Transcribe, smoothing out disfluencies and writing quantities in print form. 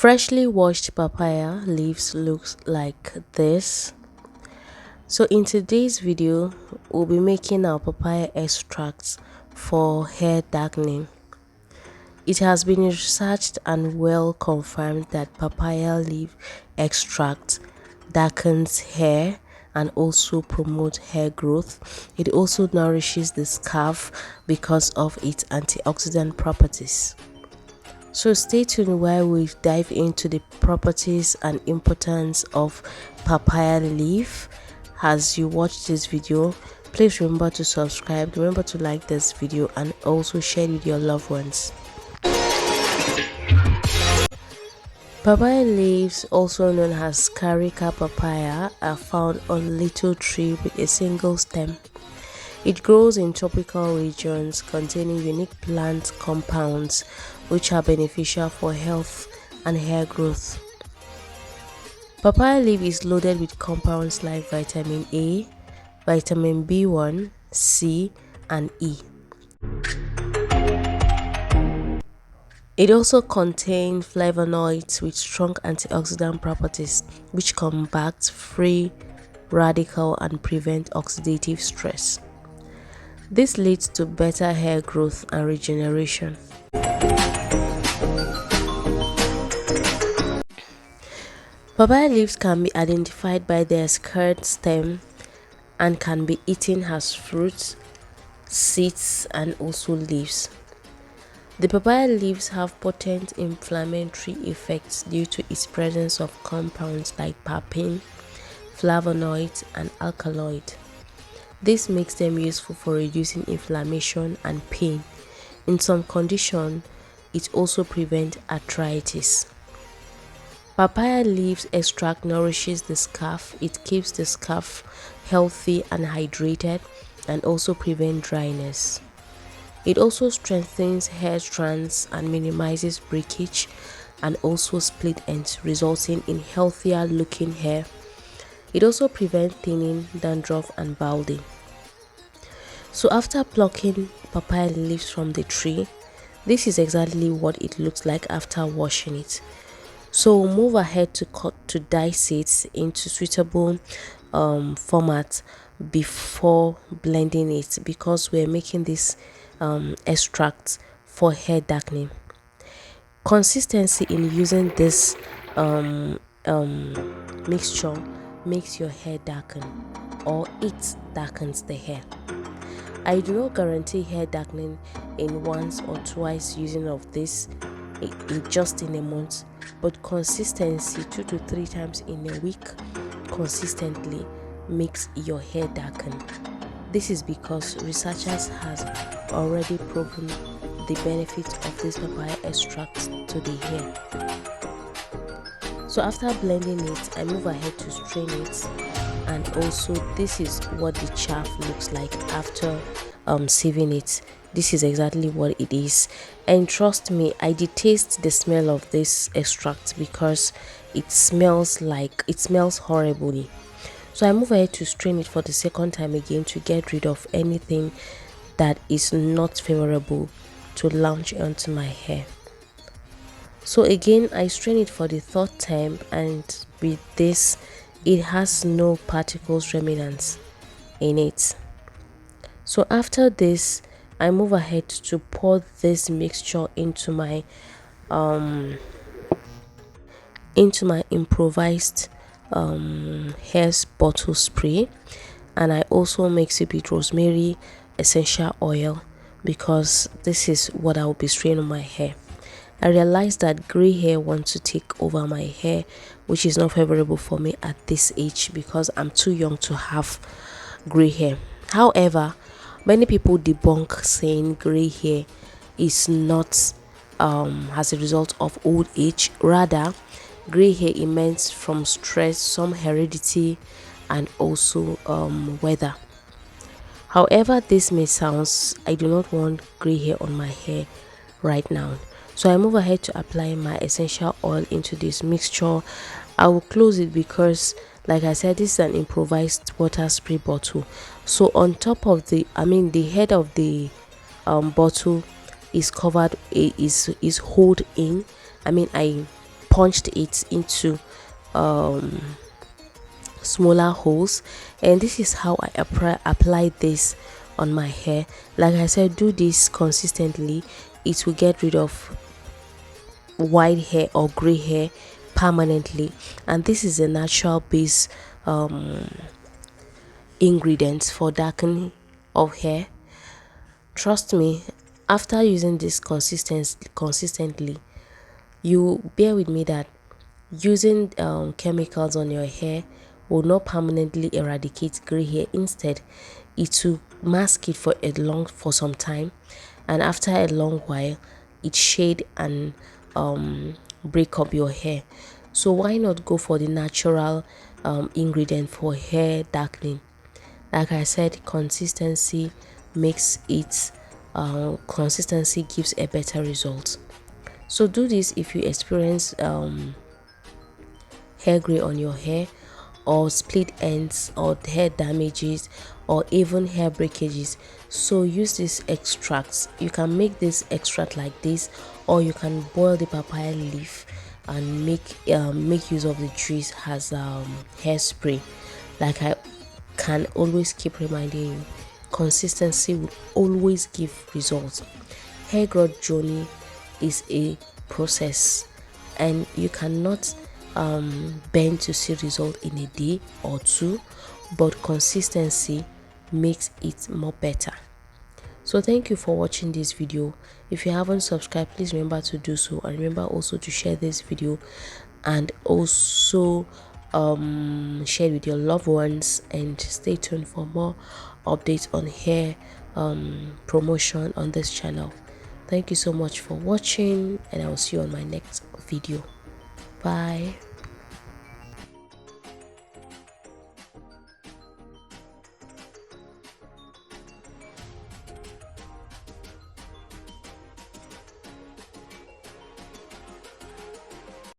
Freshly washed papaya leaves looks like this. So in today's video, we'll be making our papaya extracts for hair darkening. It has been researched and well confirmed that papaya leaf extract darkens hair and also promotes hair growth. It also nourishes the scalp because of its antioxidant properties. So stay tuned while we dive into the properties and importance of papaya leaf. As you watch this video, please remember to subscribe, remember to like this video, and also share it with your loved ones. Papaya leaves, also known as carica papaya, are found on little tree with a single stem. It grows in tropical regions containing unique plant compounds which are beneficial for health and hair growth. Papaya leaf is loaded with compounds like vitamin A, vitamin B1, C, and E. It also contains flavonoids with strong antioxidant properties which combat free radical and prevent oxidative stress. This leads to better hair growth and regeneration. Papaya leaves can be identified by their scarred stem and can be eaten as fruits, seeds, and also leaves. The papaya leaves have potent inflammatory effects due to its presence of compounds like papain, flavonoids, and alkaloid. This makes them useful for reducing inflammation and pain. In some conditions, it also prevents arthritis. Papaya leaves extract nourishes the scalp. It keeps the scalp healthy and hydrated and also prevents dryness. It also strengthens hair strands and minimizes breakage and also split ends, resulting in healthier looking hair. It also prevents thinning, dandruff, and balding. So after plucking papaya leaves from the tree, this is exactly what it looks like after washing it. So move ahead to dice it into suitable format before blending it, because we're making this extract for hair darkening. Consistency in using this mixture makes your hair darken, or it darkens the hair. I do not guarantee hair darkening in once or twice using of this just in a month, but consistency 2 to 3 times in a week consistently makes your hair darken. This is because researchers has already proven the benefits of this papaya extract to the hair. So after blending it, I move ahead to strain it, and also this is what the chaff looks like after sieving it. This is exactly what it is, and trust me, I detest the smell of this extract because it smells horribly. So I move ahead to strain it for the second time again to get rid of anything that is not favorable to launch onto my hair. So again, I strain it for the third time, and with this, it has no particles remnants in it. So after this, I move ahead to pour this mixture into my improvised hair bottle spray, and I also mix it with rosemary essential oil because this is what I will be spraying on my hair. I realized that gray hair wants to take over my hair, which is not favorable for me at this age because I'm too young to have gray hair. However, many people debunk saying gray hair is not as a result of old age. Rather, gray hair emanates from stress, some heredity, and also weather. However this may sound, I do not want gray hair on my hair right now. So I move ahead to apply my essential oil into this mixture. I will close it because, like I said, this is an improvised water spray bottle. So on top of the head of the bottle is covered, is holed in. I punched it into smaller holes, and this is how I apply this on my hair. Like I said, do this consistently. It will get rid of white hair or gray hair permanently, and this is a natural base ingredient for darkening of hair. Trust me, after using this consistently, you bear with me that using chemicals on your hair will not permanently eradicate gray hair. Instead, it will mask it for some time, and after a long while it shade and break up your hair. So why not go for the natural ingredient for hair darkening? Like I said, consistency gives a better result. So do this if you experience hair gray on your hair, or split ends, or hair damages, or even hair breakages. So use these extracts. You can make this extract like this, or you can boil the papaya leaf and make use of the juice as hairspray. Like I can always keep reminding you, consistency will always give results. Hair growth journey is a process, and you cannot bend to see result in a day or two, but consistency makes it more better. So thank you for watching this video. If you haven't subscribed, please remember to do so, and remember also to share this video, and also share it with your loved ones, and stay tuned for more updates on hair promotion on this channel. Thank you so much for watching, and I will see you on my next video. Bye.